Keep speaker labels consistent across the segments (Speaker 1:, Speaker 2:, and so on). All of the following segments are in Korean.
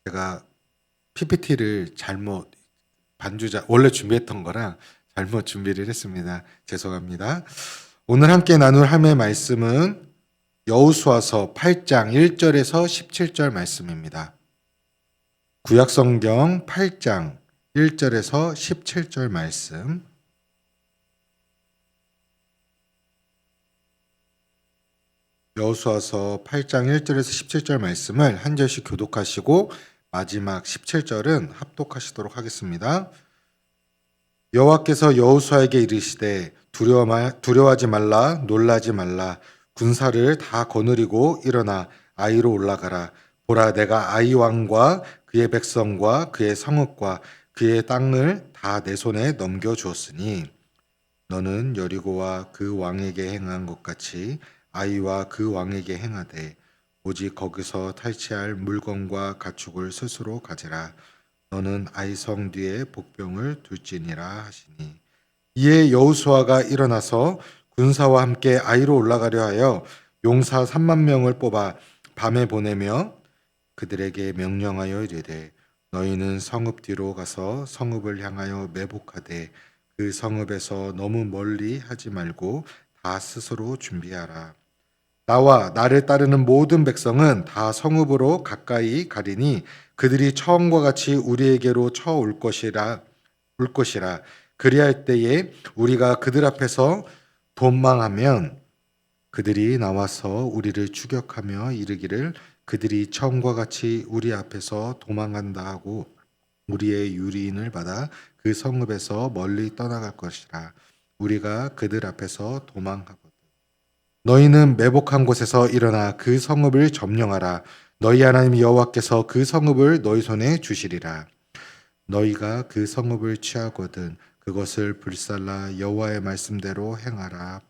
Speaker 1: 제가 PPT를 잘못 원래 준비했던 거랑 잘못 준비를 했습니다. 죄송합니다. 오늘 함께 나눌 함의 말씀은 여호수아서 8장 1절에서 17절 말씀입니다. 구약성경 8장 1절에서 17절 말씀. 여호수아서 8장 1절에서 17절 말씀을 한 절씩 교독하시고 마지막 17절은 합독하시도록 하겠습니다. 여호와께서 여호수아에게 이르시되 두려워하지 말라, 놀라지 말라. 군사를 다 거느리고 일어나 아이로 올라가라. 보라, 내가 아이 왕과 그의 백성과 그의 성읍과 그의 땅을 다 내 손에 넘겨주었으니 너는 여리고와 그 왕에게 행한 것 같이 아이와 그 왕에게 행하되 오직 거기서 탈취할 물건과 가축을 스스로 가지라. 너는 아이 성 뒤에 복병을 둘지니라 하시니 이에 여호수아가 일어나서 군사와 함께 아이로 올라가려 하여 용사 3만 명을 뽑아 밤에 보내며 그들에게 명령하여 이르되 너희는 성읍 뒤로 가서 성읍을 향하여 매복하되 그 성읍에서 너무 멀리 하지 말고 다 스스로 준비하라. 나와 나를 따르는 모든 백성은 다 성읍으로 가까이 가리니 그들이 처음과 같이 우리에게로 쳐올 것이라. 그리할 때에 우리가 그들 앞에서 도망하면 그들이 나와서 우리를 추격하며 이르기를 그들이 처음과 같이 우리 앞에서 도망간다 하고 우리의 유리인을 받아 그 성읍에서 멀리 떠나갈 것이라. 우리가 그들 앞에서 도망하거든. 너희는 매복한 곳에서 일어나 그 성읍을 점령하라. 너희 하나님 여호와께서 그 성읍을 너희 손에 주시리라. 너희가 그 성읍을 취하거든 그것을 불살라 여호와의 말씀대로 행하라.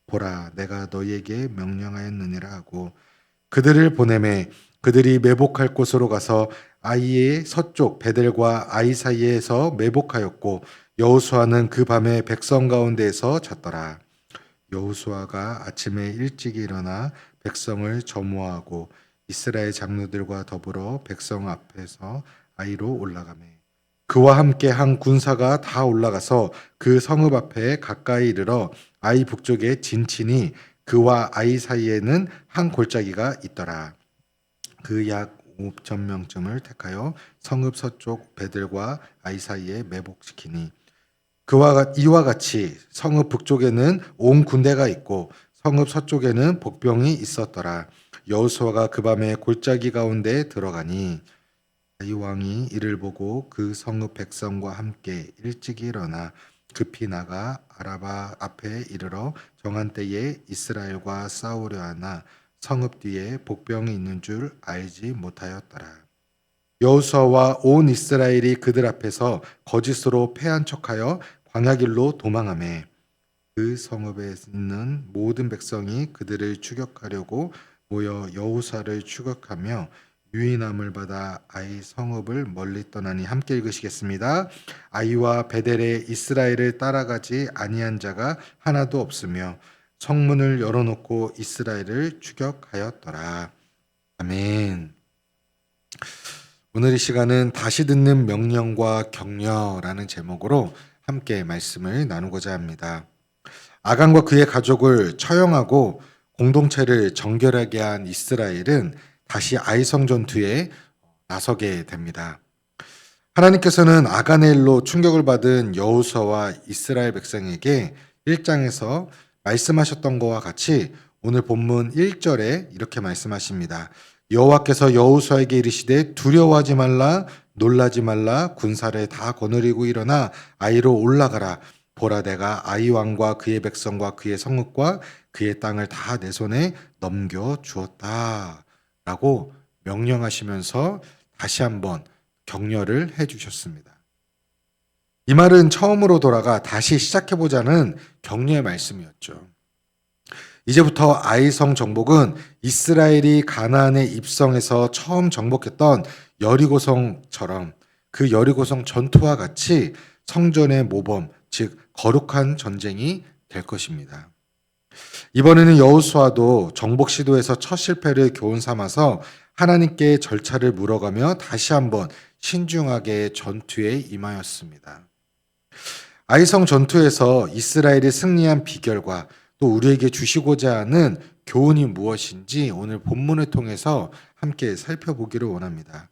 Speaker 1: 보라, 내가 너희에게 명령하였느니라 하고 그들을 보내매 그들이 매복할 곳으로 가서 아이의 서쪽 베델과 아이 사이에서 매복하였고 여호수아는 그 밤에 백성 가운데에서 잤더라. 여호수아가 아침에 일찍 일어나 백성을 점호하고 이스라엘 장로들과 더불어 백성 앞에서 아이로 올라가매 그와 함께 한 군사가 다 올라가서 그 성읍 앞에 가까이 이르러 아이 북쪽에 진치니 그와 아이 사이에는 한 골짜기가 있더라. 그 약 5,000명쯤을 택하여 성읍 서쪽 베들과 아이 사이에 매복시키니 이와 같이 성읍 북쪽에는 온 군대가 있고 성읍 서쪽에는 복병이 있었더라. 여호수아가 그 밤에 골짜기 가운데 들어가니 아이 왕이 이를 보고 그 성읍 백성과 함께 일찍 일어나 급히 나가 아라바 앞에 이르러 정한 때에 이스라엘과 싸우려 하나 성읍 뒤에 복병이 있는 줄 알지 못하였더라. 여호수아와 온 이스라엘이 그들 앞에서 거짓으로 패한 척하여 광야길로 도망하매 그 성읍에 있는 모든 백성이 그들을 추격하려고 모여 여호수아를 추격하며 유인함을 받아 아이 성읍을 멀리 떠나니 함께 읽으시겠습니다. 아이와 베델에 이스라엘을 따라가지 아니한 자가 하나도 없으며 성문을 열어놓고 이스라엘을 추격하였더라. 아멘. 오늘 이 시간은 다시 듣는 명령과 격려라는 제목으로 함께 말씀을 나누고자 합니다. 아간과 그의 가족을 처형하고 공동체를 정결하게 한 이스라엘은 다시 아이성 전투에 나서게 됩니다. 하나님께서는 아간의 일로 충격을 받은 여호수아와 이스라엘 백성에게 1장에서 말씀하셨던 것과 같이 오늘 본문 1절에 이렇게 말씀하십니다. 여호와께서 여호수아에게 이르시되 두려워하지 말라, 놀라지 말라. 군사를 다 거느리고 일어나 아이로 올라가라. 보라, 내가 아이 왕과 그의 백성과 그의 성읍과 그의 땅을 다 내 손에 넘겨 주었다 라고 명령하시면서 다시 한번 격려를 해주셨습니다. 이 말은 처음으로 돌아가 다시 시작해보자는 격려의 말씀이었죠. 이제부터 아이성 정복은 이스라엘이 가나안에 입성해서 처음 정복했던 여리고성처럼 그 여리고성 전투와 같이 성전의 모범, 즉 거룩한 전쟁이 될 것입니다. 이번에는 여호수아도 정복 시도에서 첫 실패를 교훈 삼아서 하나님께 절차를 물어가며 다시 한번 신중하게 전투에 임하였습니다. 아이성 전투에서 이스라엘이 승리한 비결과 또 우리에게 주시고자 하는 교훈이 무엇인지 오늘 본문을 통해서 함께 살펴보기를 원합니다.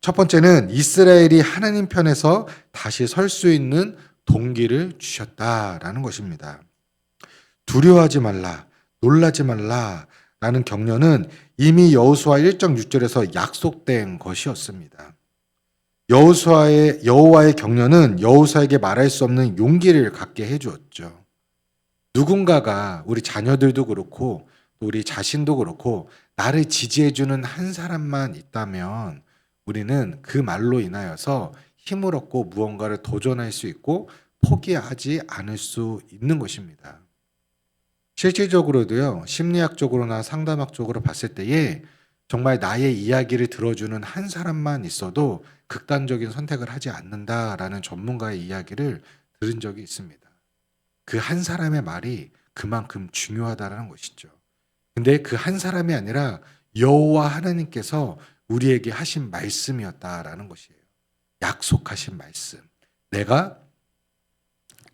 Speaker 1: 첫 번째는 이스라엘이 하나님 편에서 다시 설 수 있는 동기를 주셨다라는 것입니다. 두려워하지 말라, 놀라지 말라 라는 격려는 이미 여호수아 1장 6절에서 약속된 것이었습니다. 여호와의 격려는 여호수아에게 말할 수 없는 용기를 갖게 해주었죠. 누군가가 우리 자녀들도 그렇고 또 우리 자신도 그렇고 나를 지지해주는 한 사람만 있다면 우리는 그 말로 인하여서 힘을 얻고 무언가를 도전할 수 있고 포기하지 않을 수 있는 것입니다. 실질적으로도요, 심리학적으로나 상담학적으로 봤을 때에 정말 나의 이야기를 들어주는 한 사람만 있어도 극단적인 선택을 하지 않는다라는 전문가의 이야기를 들은 적이 있습니다. 그 한 사람의 말이 그만큼 중요하다는 것이죠. 근데 그 한 사람이 아니라 여호와 하나님께서 우리에게 하신 말씀이었다라는 것이에요. 약속하신 말씀. 내가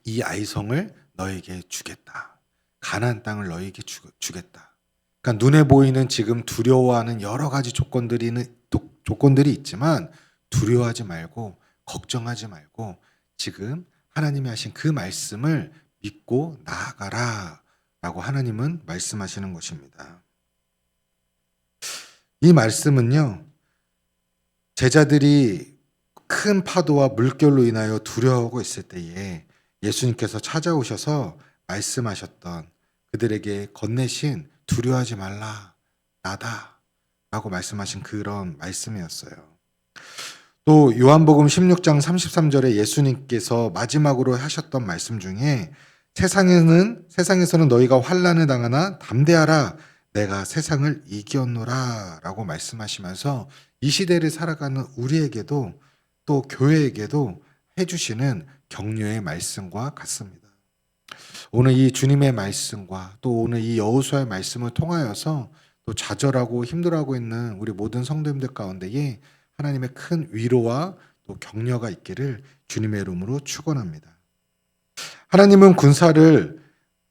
Speaker 1: 이 아이성을 너에게 주겠다. 가나안 땅을 너에게 주겠다. 그러니까 눈에 보이는 지금 두려워하는 여러 가지 조건들이 있지만 두려워하지 말고 걱정하지 말고 지금 하나님이 하신 그 말씀을 믿고 나아가라 라고 하나님은 말씀하시는 것입니다. 이 말씀은요, 제자들이 큰 파도와 물결로 인하여 두려워하고 있을 때에 예수님께서 찾아오셔서 말씀하셨던 그들에게 건네신 두려워하지 말라, 나다 라고 말씀하신 그런 말씀이었어요. 또 요한복음 16장 33절에 예수님께서 마지막으로 하셨던 말씀 중에 세상에서는 너희가 환난을 당하나 담대하라, 내가 세상을 이겼노라 라고 말씀하시면서 이 시대를 살아가는 우리에게도 또 교회에게도 해주시는 격려의 말씀과 같습니다. 오늘 이 주님의 말씀과 또 오늘 이 여호수아의 말씀을 통하여서 또 좌절하고 힘들어하고 있는 우리 모든 성도님들 가운데에 하나님의 큰 위로와 또 격려가 있기를 주님의 이름으로 축원합니다. 하나님은 군사를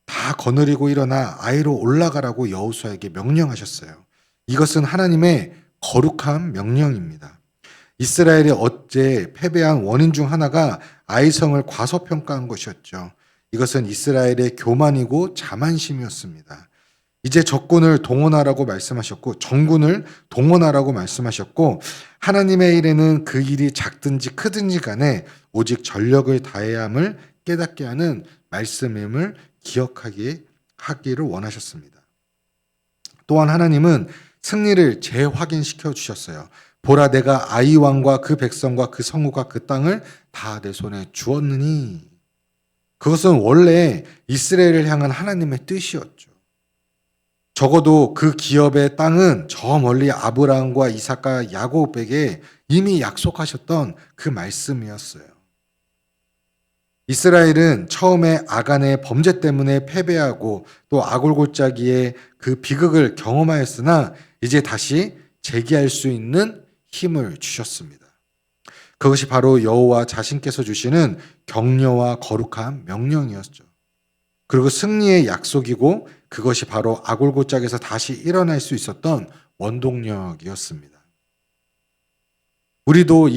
Speaker 1: 다 거느리고 일어나 아이로 올라가라고 여호수아에게 명령하셨어요. 이것은 하나님의 거룩한 명령입니다. 이스라엘이 어제 패배한 원인 중 하나가 아이성을 과소평가한 것이었죠. 이것은 이스라엘의 교만이고 자만심이었습니다. 이제 적군을 동원하라고 말씀하셨고 정군을 동원하라고 말씀하셨고 하나님의 일에는 그 일이 작든지 크든지 간에 오직 전력을 다해야 함을 깨닫게 하는 말씀임을 기억하기를 원하셨습니다. 또한 하나님은 승리를 재확인시켜 주셨어요. 보라, 내가 아이 왕과 그 백성과 그 성읍과 그 땅을 다 내 손에 주었느니. 그것은 원래 이스라엘을 향한 하나님의 뜻이었죠. 적어도 그 기업의 땅은 저 멀리 아브라함과 이삭과 야곱에게 이미 약속하셨던 그 말씀이었어요. 이스라엘은 처음에 아간의 범죄 때문에 패배하고 또 아골골짜기의 그 비극을 경험하였으나 이제 다시 재기할 수 있는 힘을 주셨습니다. 그것이 바로 여호와 자신께서 주시는 격려와 거룩한 명령이었죠. 그리고 승리의 약속이고 그것이 바로 아골골짜기에서 다시 일어날 수 있었던 원동력이었습니다. 우리도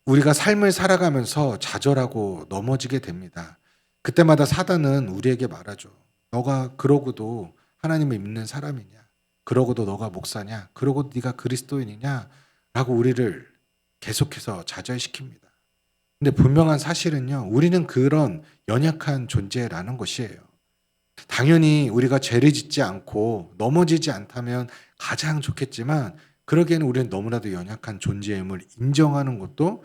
Speaker 1: 우리가 삶을 살아가면서 좌절하고 넘어지게 됩니다. 그때마다 사단은 우리에게 말하죠. 너가 그러고도 하나님을 믿는 사람이냐? 그러고도 너가 목사냐? 그러고도 네가 그리스도인이냐? 라고 우리를 계속해서 좌절시킵니다. 근데 분명한 사실은요, 우리는 그런 연약한 존재라는 것이에요. 당연히 우리가 죄를 짓지 않고 넘어지지 않다면 가장 좋겠지만 그러기에는 우리는 너무나도 연약한 존재임을 인정하는 것도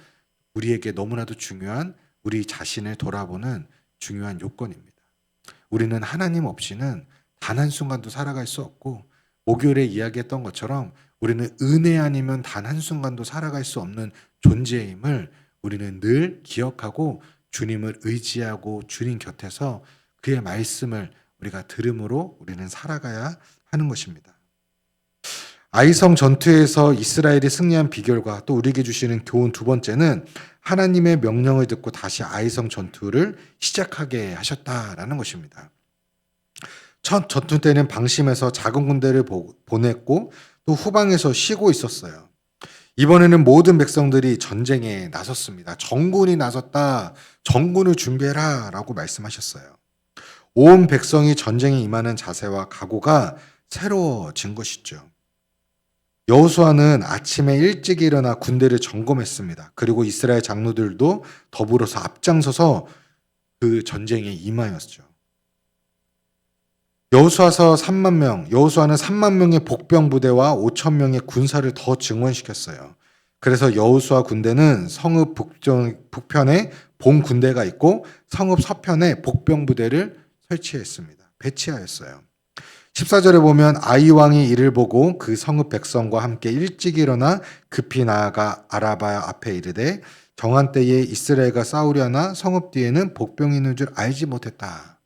Speaker 1: 우리에게 너무나도 중요한 우리 자신을 돌아보는 중요한 요건입니다. 우리는 하나님 없이는 단 한순간도 살아갈 수 없고 목요일에 이야기했던 것처럼 우리는 은혜 아니면 단 한순간도 살아갈 수 없는 존재임을 우리는 늘 기억하고 주님을 의지하고 주님 곁에서 그의 말씀을 우리가 들음으로 우리는 살아가야 하는 것입니다. 아이성 전투에서 이스라엘이 승리한 비결과 또 우리에게 주시는 교훈 두 번째는 하나님의 명령을 듣고 다시 아이성 전투를 시작하게 하셨다라는 것입니다. 첫 전투 때는 방심해서 작은 군대를 보냈고 또 후방에서 쉬고 있었어요. 이번에는 모든 백성들이 전쟁에 나섰습니다. 정군이 나섰다. 정군을 준비해라 라고 말씀하셨어요. 온 백성이 전쟁에 임하는 자세와 각오가 새로워진 것이죠. 여호수아는 아침에 일찍 일어나 군대를 점검했습니다. 그리고 이스라엘 장로들도 더불어서 앞장서서 그 전쟁에 임하였죠. 여호수아는 3만 명의 복병 부대와 5천 명의 군사를 더 증원시켰어요. 그래서 여호수아 군대는 성읍 북편에 본 군대가 있고 성읍 서편에 복병 부대를 배치하였어요. 14절에 보면 아이 왕이 이를 보고 그 성읍 백성과 함께 일찍 일어나 급히 나아가 아라바 앞에 이르되 정한 때에 이스라엘과 싸우려나 성읍 뒤에는 복병이 있는 줄 알지 못했다.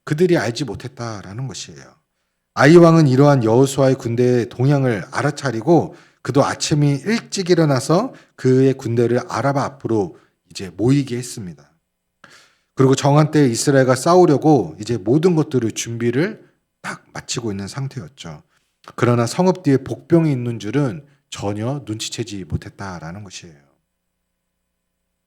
Speaker 1: 그들이 알지 못했다라는 것이에요. 아이 왕은 이러한 여호수아의 군대의 동향을 알아차리고 그도 아침이 일찍 일어나서 그의 군대를 아라바 앞으로 이제 모이게 했습니다. 그리고 정한 때에 이스라엘과 싸우려고 이제 모든 것들을 준비를 딱 마치고 있는 상태였죠. 그러나 성읍 뒤에 복병이 있는 줄은 전혀 눈치채지 못했다라는 것이에요.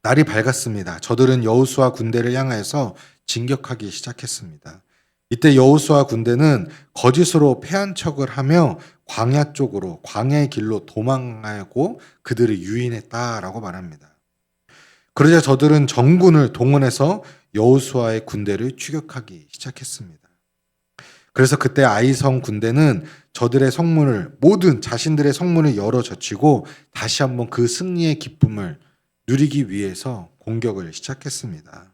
Speaker 1: 날이 밝았습니다. 저들은 여호수아 군대를 향하여서 진격하기 시작했습니다. 이때 여호수아 군대는 거짓으로 패한 척을 하며 광야의 길로 도망하고 그들을 유인했다라고 말합니다. 그러자 저들은 정군을 동원해서 여호수아의 군대를 추격하기 시작했습니다. 그래서 그때 아이성 군대는 자신들의 성문을 열어 젖히고 다시 한번 그 승리의 기쁨을 누리기 위해서 공격을 시작했습니다.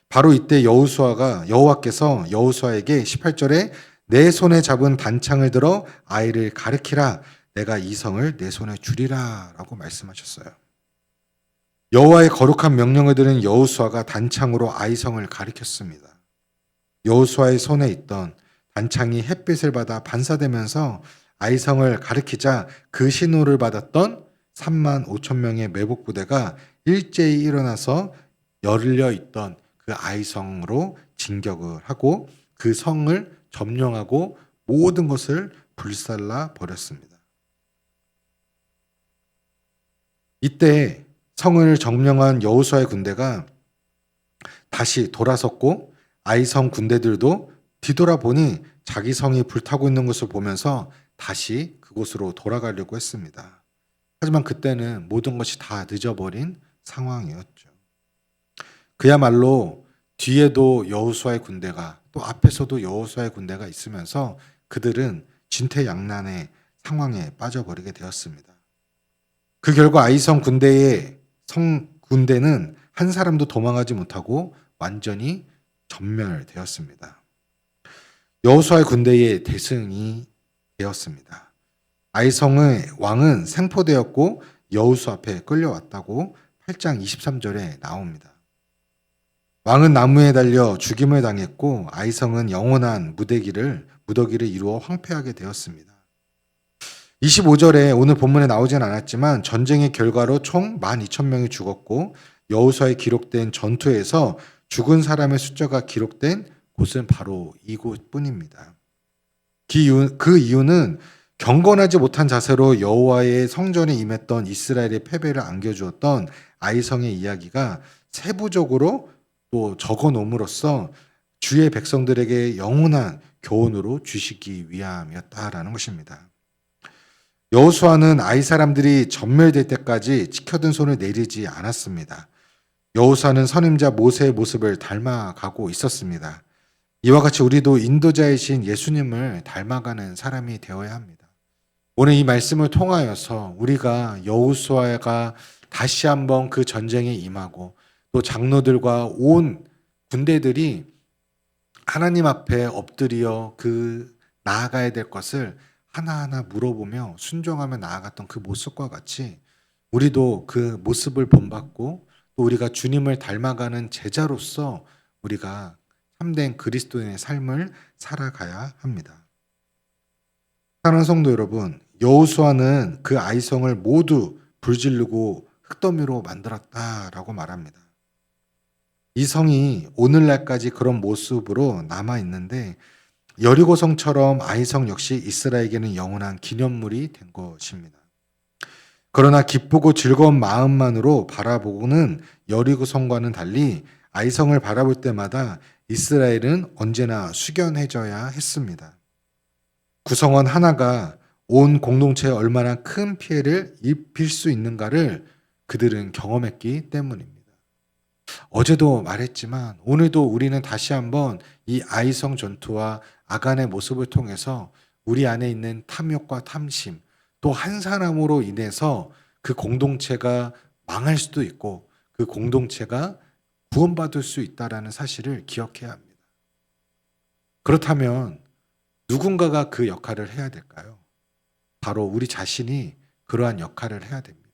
Speaker 1: 바로 이때 여호와께서 여호수아에게 18절에 내 손에 잡은 단창을 들어 아이를 가르키라. 내가 이 성을 내 손에 주리라 라고 말씀하셨어요. 여호와의 거룩한 명령을 들은 여호수아가 단창으로 아이성을 가리켰습니다. 여호수아의 손에 있던 단창이 햇빛을 받아 반사되면서 아이성을 가리키자 그 신호를 받았던 3만 5천 명의 매복 부대가 일제히 일어나서 열려 있던 그 아이성으로 진격을 하고 그 성을 점령하고 모든 것을 불살라 버렸습니다. 이때 성을 점령한 여호수아의 군대가 다시 돌아섰고 아이성 군대들도 뒤돌아보니 자기 성이 불타고 있는 것을 보면서 다시 그곳으로 돌아가려고 했습니다. 하지만 그때는 모든 것이 다 늦어버린 상황이었죠. 그야말로 뒤에도 여호수아의 군대가 또 앞에서도 여호수아의 군대가 있으면서 그들은 진퇴양난의 상황에 빠져버리게 되었습니다. 그 결과 아이성 군대는 한 사람도 도망하지 못하고 완전히 전멸되었습니다. 여호수아의 군대의 대승이 되었습니다. 아이성의 왕은 생포되었고 여호수 앞에 끌려왔다고 8장 23절에 나옵니다. 왕은 나무에 달려 죽임을 당했고 아이성은 영원한 무더기를 이루어 황폐하게 되었습니다. 25절에 오늘 본문에 나오진 않았지만 전쟁의 결과로 총 12,000명이 죽었고 여호수아에 기록된 전투에서 죽은 사람의 숫자가 기록된 곳은 바로 이곳뿐입니다. 그 이유는 경건하지 못한 자세로 여호와의 성전에 임했던 이스라엘의 패배를 안겨주었던 아이성의 이야기가 세부적으로 또 적어 놓음으로써 주의 백성들에게 영원한 교훈으로 주시기 위함이었다라는 것입니다. 여호수아는 아이 사람들이 전멸될 때까지 지켜든 손을 내리지 않았습니다. 여호수아는 선임자 모세의 모습을 닮아가고 있었습니다. 이와 같이 우리도 인도자이신 예수님을 닮아가는 사람이 되어야 합니다. 오늘 이 말씀을 통하여서 우리가 여호수아가 다시 한번 그 전쟁에 임하고 또 장로들과 온 군대들이 하나님 앞에 엎드려 나아가야 될 것을 하나하나 물어보며 순종하며 나아갔던 그 모습과 같이 우리도 그 모습을 본받고 또 우리가 주님을 닮아가는 제자로서 우리가 참된 그리스도인의 삶을 살아가야 합니다. 사랑하는 성도 여러분, 여호수아는 그 아이성을 모두 불지르고 흙더미로 만들었다라고 말합니다. 이 성이 오늘날까지 그런 모습으로 남아 있는데 여리고성처럼 아이성 역시 이스라엘에게는 영원한 기념물이 된 것입니다. 그러나 기쁘고 즐거운 마음만으로 바라보고는 여리고성과는 달리 아이성을 바라볼 때마다 이스라엘은 언제나 숙연해져야 했습니다. 구성원 하나가 온 공동체에 얼마나 큰 피해를 입힐 수 있는가를 그들은 경험했기 때문입니다. 어제도 말했지만 오늘도 우리는 다시 한번 이 아이성 전투와 아간의 모습을 통해서 우리 안에 있는 탐욕과 탐심, 또 한 사람으로 인해서 그 공동체가 망할 수도 있고 그 공동체가 구원받을 수 있다는 사실을 기억해야 합니다. 그렇다면 누군가가 그 역할을 해야 될까요? 바로 우리 자신이 그러한 역할을 해야 됩니다.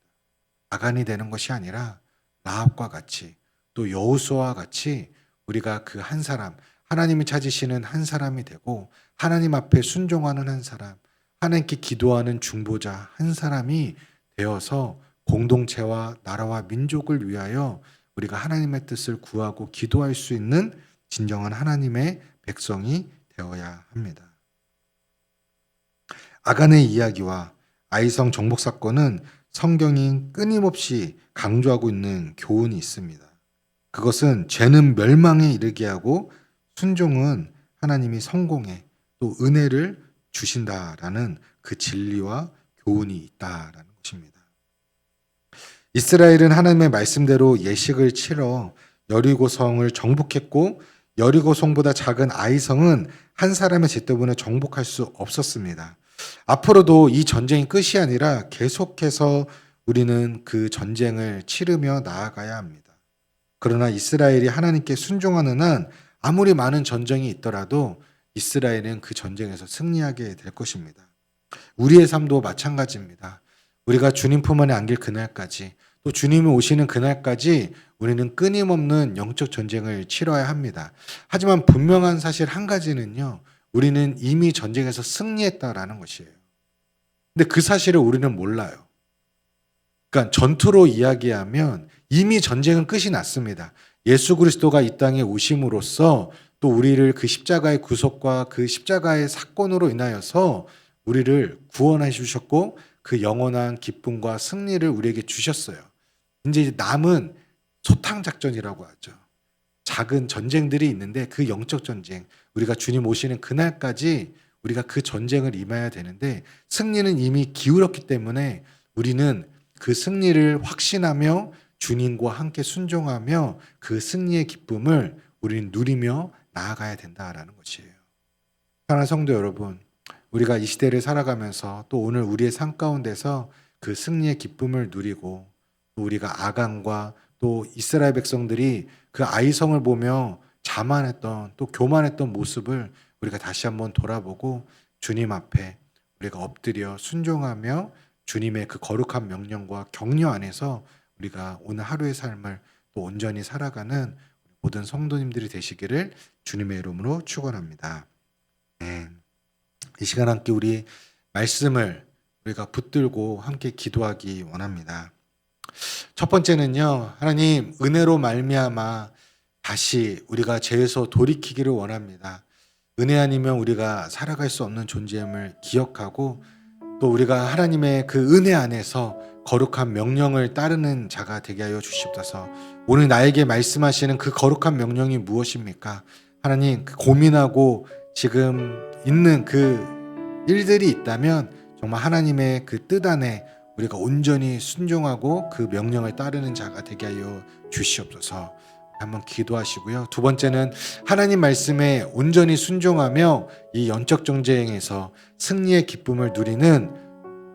Speaker 1: 아간이 되는 것이 아니라 라합과 같이 또 여호수아와 같이 우리가 그 한 사람, 하나님이 찾으시는 한 사람이 되고 하나님 앞에 순종하는 한 사람, 하나님께 기도하는 중보자 한 사람이 되어서 공동체와 나라와 민족을 위하여 우리가 하나님의 뜻을 구하고 기도할 수 있는 진정한 하나님의 백성이 되어야 합니다. 아간의 이야기와 아이성 정복 사건은 성경이 끊임없이 강조하고 있는 교훈이 있습니다. 그것은 죄는 멸망에 이르게 하고 순종은 하나님이 성공에 또 은혜를 주신다라는 그 진리와 교훈이 있다라는 것입니다. 이스라엘은 하나님의 말씀대로 예식을 치러 여리고성을 정복했고 여리고성보다 작은 아이성은 한 사람의 죄 때문에 정복할 수 없었습니다. 앞으로도 이 전쟁이 끝이 아니라 계속해서 우리는 그 전쟁을 치르며 나아가야 합니다. 그러나 이스라엘이 하나님께 순종하는 한 아무리 많은 전쟁이 있더라도 이스라엘은 그 전쟁에서 승리하게 될 것입니다. 우리의 삶도 마찬가지입니다. 우리가 주님 품 안에 안길 그날까지 또 주님이 오시는 그날까지 우리는 끊임없는 영적 전쟁을 치러야 합니다. 하지만 분명한 사실 한 가지는요. 우리는 이미 전쟁에서 승리했다라는 것이에요. 근데 그 사실을 우리는 몰라요. 그러니까 전투로 이야기하면 이미 전쟁은 끝이 났습니다. 예수 그리스도가 이 땅에 오심으로써 또 우리를 그 십자가의 구속과 그 십자가의 사건으로 인하여서 우리를 구원해 주셨고 그 영원한 기쁨과 승리를 우리에게 주셨어요. 이제 남은 소탕작전이라고 하죠. 작은 전쟁들이 있는데 그 영적 전쟁, 우리가 주님 오시는 그날까지 우리가 그 전쟁을 임해야 되는데 승리는 이미 기울었기 때문에 우리는 그 승리를 확신하며 주님과 함께 순종하며 그 승리의 기쁨을 우리는 누리며 나아가야 된다라는 것이에요. 사랑하는 성도 여러분, 우리가 이 시대를 살아가면서 또 오늘 우리의 삶 가운데서 그 승리의 기쁨을 누리고 또 우리가 아간과 또 이스라엘 백성들이 그 아이성을 보며 자만했던 또 교만했던 모습을 우리가 다시 한번 돌아보고 주님 앞에 우리가 엎드려 순종하며 주님의 그 거룩한 명령과 격려 안에서 우리가 오늘 하루의 삶을 또 온전히 살아가는 모든 성도님들이 되시기를 주님의 이름으로 축원합니다. 이 시간 함께 우리 말씀을 우리가 붙들고 함께 기도하기 원합니다. 첫 번째는요, 하나님 은혜로 말미암아 다시 우리가 죄에서 돌이키기를 원합니다. 은혜 아니면 우리가 살아갈 수 없는 존재임을 기억하고 또 우리가 하나님의 그 은혜 안에서 거룩한 명령을 따르는 자가 되게 하여 주시옵소서. 오늘 나에게 말씀하시는 그 거룩한 명령이 무엇입니까? 하나님, 고민하고 지금 있는 그 일들이 있다면 정말 하나님의 그 뜻 안에 우리가 온전히 순종하고 그 명령을 따르는 자가 되게 하여 주시옵소서. 한번 기도하시고요. 두 번째는 하나님 말씀에 온전히 순종하며 이 영적 전쟁에서 승리의 기쁨을 누리는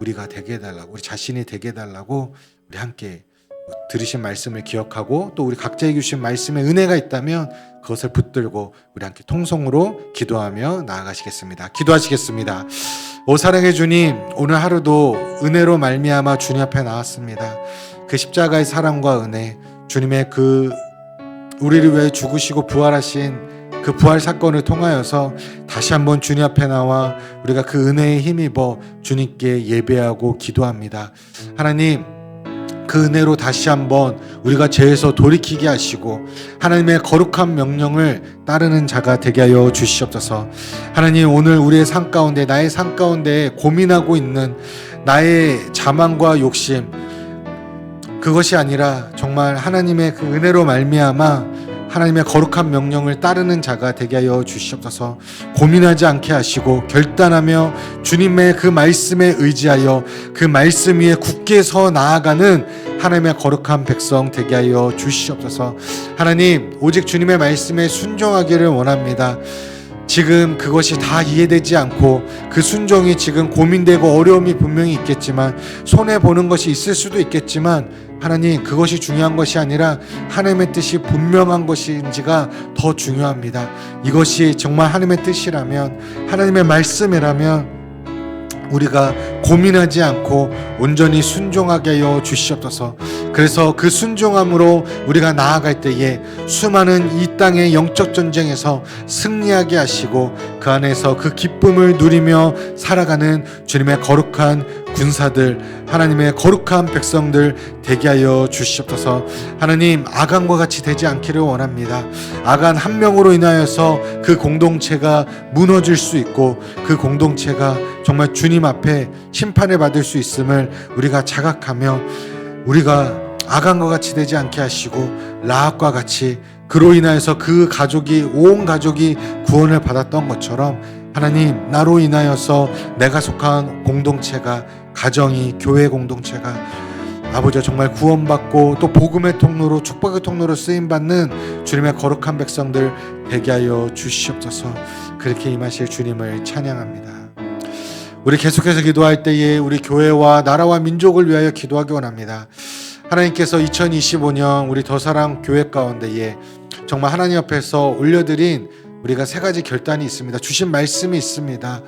Speaker 1: 우리가 되게 해달라고, 우리 자신이 되게 해달라고 우리 함께 들으신 말씀을 기억하고 또 우리 각자에게 주신 말씀에 은혜가 있다면 그것을 붙들고 우리 함께 통성으로 기도하며 나아가시겠습니다. 기도하시겠습니다. 오 사랑의 주님, 오늘 하루도 은혜로 말미암아 주님 앞에 나왔습니다. 그 십자가의 사랑과 은혜, 주님의 그 우리를 위해 죽으시고 부활하신 그 부활 사건을 통하여서 다시 한번 주님 앞에 나와 우리가 그 은혜에 힘입어 주님께 예배하고 기도합니다. 하나님, 그 은혜로 다시 한번 우리가 죄에서 돌이키게 하시고 하나님의 거룩한 명령을 따르는 자가 되게 하여 주시옵소서. 하나님, 오늘 우리의 삶 가운데, 나의 삶 가운데 고민하고 있는 나의 자만과 욕심, 그것이 아니라 정말 하나님의 그 은혜로 말미암아 하나님의 거룩한 명령을 따르는 자가 되게 하여 주시옵소서. 고민하지 않게 하시고 결단하며 주님의 그 말씀에 의지하여 그 말씀 위에 굳게 서 나아가는 하나님의 거룩한 백성 되게 하여 주시옵소서. 하나님, 오직 주님의 말씀에 순종하기를 원합니다. 지금 그것이 다 이해되지 않고 그 순종이 지금 고민되고 어려움이 분명히 있겠지만, 손해보는 것이 있을 수도 있겠지만, 하나님, 그것이 중요한 것이 아니라 하나님의 뜻이 분명한 것인지가 더 중요합니다. 이것이 정말 하나님의 뜻이라면, 하나님의 말씀이라면 우리가 고민하지 않고 온전히 순종하게 하여 주시옵소서. 그래서 그 순종함으로 우리가 나아갈 때에 수많은 이 땅의 영적 전쟁에서 승리하게 하시고 그 안에서 그 기쁨을 누리며 살아가는 주님의 거룩한 군사들, 하나님의 거룩한 백성들 되게 하여 주시옵소서. 하나님, 아간과 같이 되지 않기를 원합니다. 아간 한 명으로 인하여서 그 공동체가 무너질 수 있고 그 공동체가 정말 주님 앞에 심판을 받을 수 있음을 우리가 자각하며 우리가 아간과 같이 되지 않게 하시고 라합과 같이 그로 인하여서 그 가족이, 온 가족이 구원을 받았던 것처럼 하나님, 나로 인하여서 내가 속한 공동체가, 가정이, 교회 공동체가 아버지 정말 구원받고 또 복음의 통로로, 축복의 통로로 쓰임받는 주님의 거룩한 백성들 되게 하여 주시옵소서. 그렇게 임하실 주님을 찬양합니다. 우리 계속해서 기도할 때에 우리 교회와 나라와 민족을 위하여 기도하기 원합니다. 하나님께서 2025년 우리 더사랑 교회 가운데에 정말 하나님 앞에서 올려드린 우리가 세 가지 결단이 있습니다. 주신 말씀이 있습니다.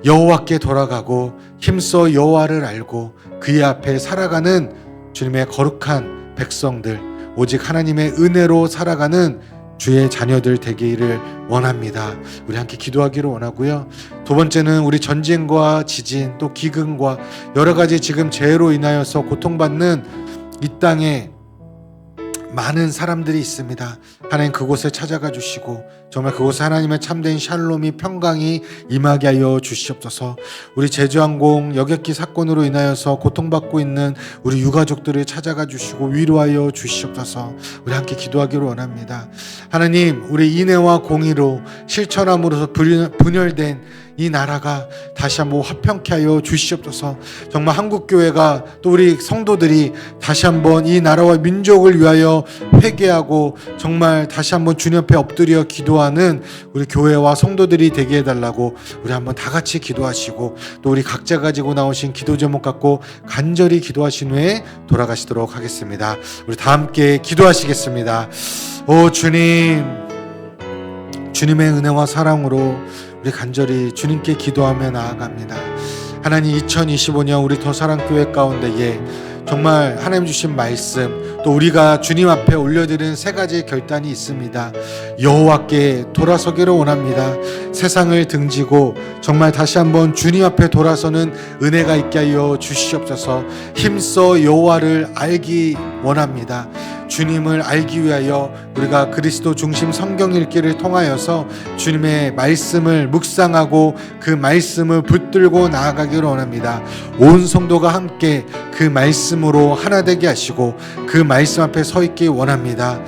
Speaker 1: 여호와께 돌아가고 힘써 여호와를 알고 그의 앞에 살아가는 주님의 거룩한 백성들, 오직 하나님의 은혜로 살아가는 주의 자녀들 되기를 원합니다. 우리 함께 기도하기를 원하고요. 두 번째는 우리 전쟁과 지진, 또 기근과 여러 가지 지금 재해로 인하여서 고통받는 이 땅에 많은 사람들이 있습니다. 하나님, 그곳에 찾아가 주시고 정말 그곳에 하나님의 참된 샬롬이, 평강이 임하게 하여 주시옵소서. 우리 제주항공 여객기 사건으로 인하여서 고통받고 있는 우리 유가족들을 찾아가 주시고 위로하여 주시옵소서. 우리 함께 기도하기를 원합니다. 하나님, 우리 인애와 공의로 실천함으로써 분열된 이 나라가 다시 한번 화평케 하여 주시옵소서. 정말 한국교회가 또 우리 성도들이 다시 한번 이 나라와 민족을 위하여 회개하고 정말 다시 한번 주님 앞에 엎드려 기도하는 우리 교회와 성도들이 되게 해달라고 우리 한번 다 같이 기도하시고 또 우리 각자 가지고 나오신 기도 제목 갖고 간절히 기도하신 후에 돌아가시도록 하겠습니다. 우리 다 함께 기도하시겠습니다. 오 주님, 주님의 은혜와 사랑으로 우리 간절히 주님께 기도하며 나아갑니다. 하나님, 2025년 우리 더사랑교회 가운데에 정말 하나님 주신 말씀, 또 우리가 주님 앞에 올려드린 세 가지 결단이 있습니다. 여호와께 돌아서기를 원합니다. 세상을 등지고 정말 다시 한번 주님 앞에 돌아서는 은혜가 있게 하여 주시옵소서. 힘써 여호와를 알기 원합니다. 주님을 알기 위하여 우리가 그리스도 중심 성경 읽기를 통하여서 주님의 말씀을 묵상하고 그 말씀을 붙들고 나아가기를 원합니다. 온 성도가 함께 그 말씀으로 하나 되게 하시고 그 말씀 앞에 서 있기 원합니다.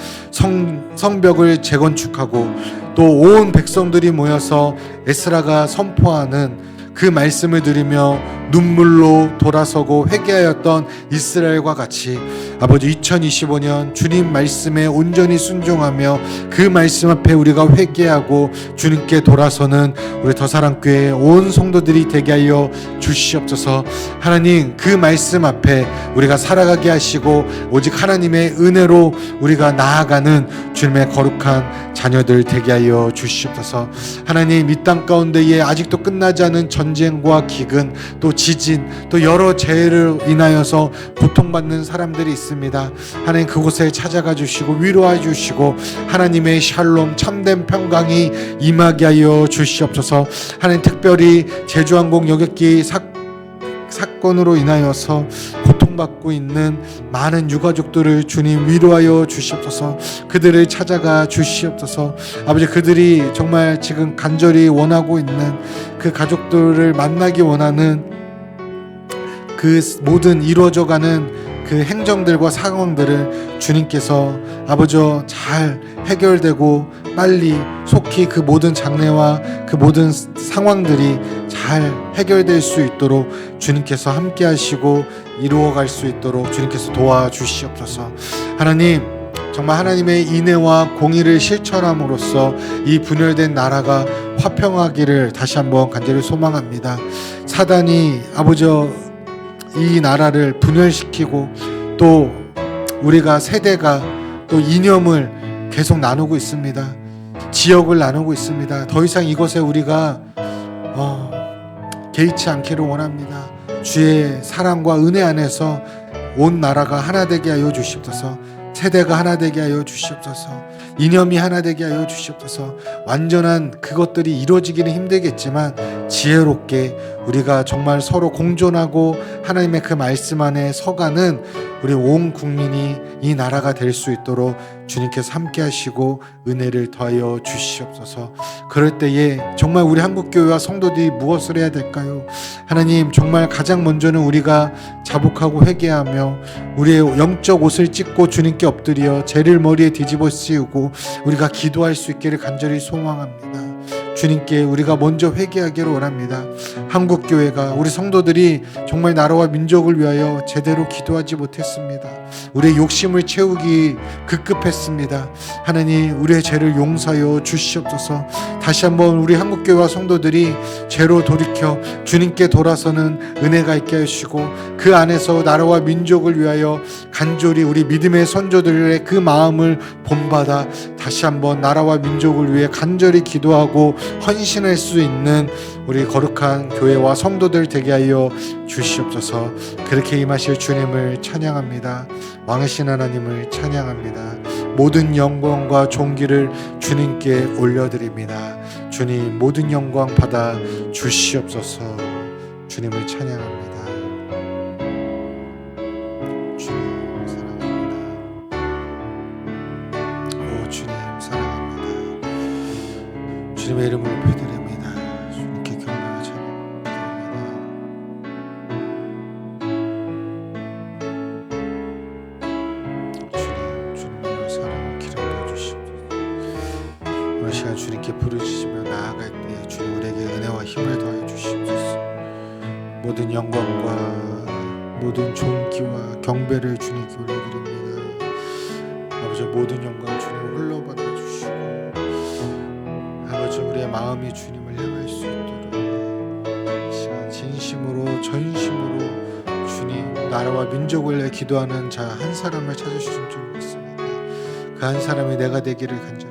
Speaker 1: 성벽을 재건축하고 또 온 백성들이 모여서 에스라가 선포하는 그 말씀을 들으며 눈물로 돌아서고 회개하였던 이스라엘과 같이 아버지 2025년 주님 말씀에 온전히 순종하며 그 말씀 앞에 우리가 회개하고 주님께 돌아서는 우리 더사랑교회 온 성도들이 되게 하여 주시옵소서. 하나님, 그 말씀 앞에 우리가 살아가게 하시고 오직 하나님의 은혜로 우리가 나아가는 주님의 거룩한 자녀들 되게 하여 주시옵소서. 하나님, 이 땅 가운데에 아직도 끝나지 않은 전쟁과 기근, 또 지진, 또 여러 재해를 인하여서 고통받는 사람들이 있습니다. 하나님 그곳에 찾아가 주시고 위로해 주시고 하나님의 샬롬 참된 평강이 임하게 하여 주시옵소서. 하나님 특별히 제주항공 여객기 사건으로 인하여서 고통받고 있는 많은 유가족들을 주님 위로하여 주시옵소서. 그들을 찾아가 주시옵소서. 아버지 그들이 정말 지금 간절히 원하고 있는 그 가족들을 만나기 원하는 그 모든 이루어져가는 그 행정들과 상황들을 주님께서 아버지 잘 해결되고 빨리 속히 그 모든 장래와 그 모든 상황들이 잘 해결될 수 있도록 주님께서 함께 하시고 이루어갈 수 있도록 주님께서 도와주시옵소서. 하나님 정말 하나님의 인애와 공의를 실천함으로써 이 분열된 나라가 화평하기를 다시 한번 간절히 소망합니다. 사단이 아버지 이 나라를 분열시키고 또 우리가 세대가 또 이념을 계속 나누고 있습니다. 지역을 나누고 있습니다. 더 이상 이것에 우리가 개의치 않기를 원합니다. 주의 사랑과 은혜 안에서 온 나라가 하나 되게 하여 주시옵소서. 세대가 하나 되게 하여 주시옵소서. 이념이 하나 되게 하여 주시옵소서. 완전한 그것들이 이루어지기는 힘들겠지만 지혜롭게 우리가 정말 서로 공존하고 하나님의 그 말씀 안에 서가는 우리 온 국민이 이 나라가 될 수 있도록 주님께서 함께 하시고 은혜를 더하여 주시옵소서. 그럴 때에 정말 우리 한국교회와 성도들이 무엇을 해야 될까요? 하나님 정말 가장 먼저는 우리가 자복하고 회개하며 우리의 영적 옷을 찢고 주님께 엎드려 죄를 머리에 뒤집어 씌우고 우리가 기도할 수 있기를 간절히 소망합니다. 주님께 우리가 먼저 회개하기를 원합니다. 한국교회가 우리 성도들이 정말 나라와 민족을 위하여 제대로 기도하지 못했습니다. 우리의 욕심을 채우기 급급했습니다. 하나님 우리의 죄를 용서하여 주시옵소서. 다시 한번 우리 한국교회와 성도들이 죄로 돌이켜 주님께 돌아서는 은혜가 있게 하시고 그 안에서 나라와 민족을 위하여 간절히 우리 믿음의 선조들의 그 마음을 본받아 다시 한번 나라와 민족을 위해 간절히 기도하고 헌신할 수 있는 우리 거룩한 교회와 성도들 되게 하여 주시옵소서. 그렇게 임하실 주님을 찬양합니다. 왕이신 하나님을 찬양합니다. 모든 영광과 존귀를 주님께 올려드립니다. 주님 모든 영광 받아 주시옵소서. 주님을 찬양합니다. 주님 사랑합니다. 오 주님 사랑합니다. 주님의 이름을 높여드립니다. 주님께 경배와 찬양드립니다. 주님의 사랑을 기름부어 주시옵소서. 오늘 시간 주님께 부르짖으며 나아갈 때 주님 우리에게 은혜와 힘을 더해 주시옵소서. 모든 영광과 모든 존귀와 경배를 주님께 올려드립니다. 아버지 모든 영광 주님 흘러받아 주시고 아버지 우리의 마음이 주님을 향할 수 있도록 이 시간 진심으로 전심으로 주님 나라와 민족을 위해 기도하는 자 한 사람을 찾으시는 줄 믿습니다. 그 한 사람이 내가 되기를 간절히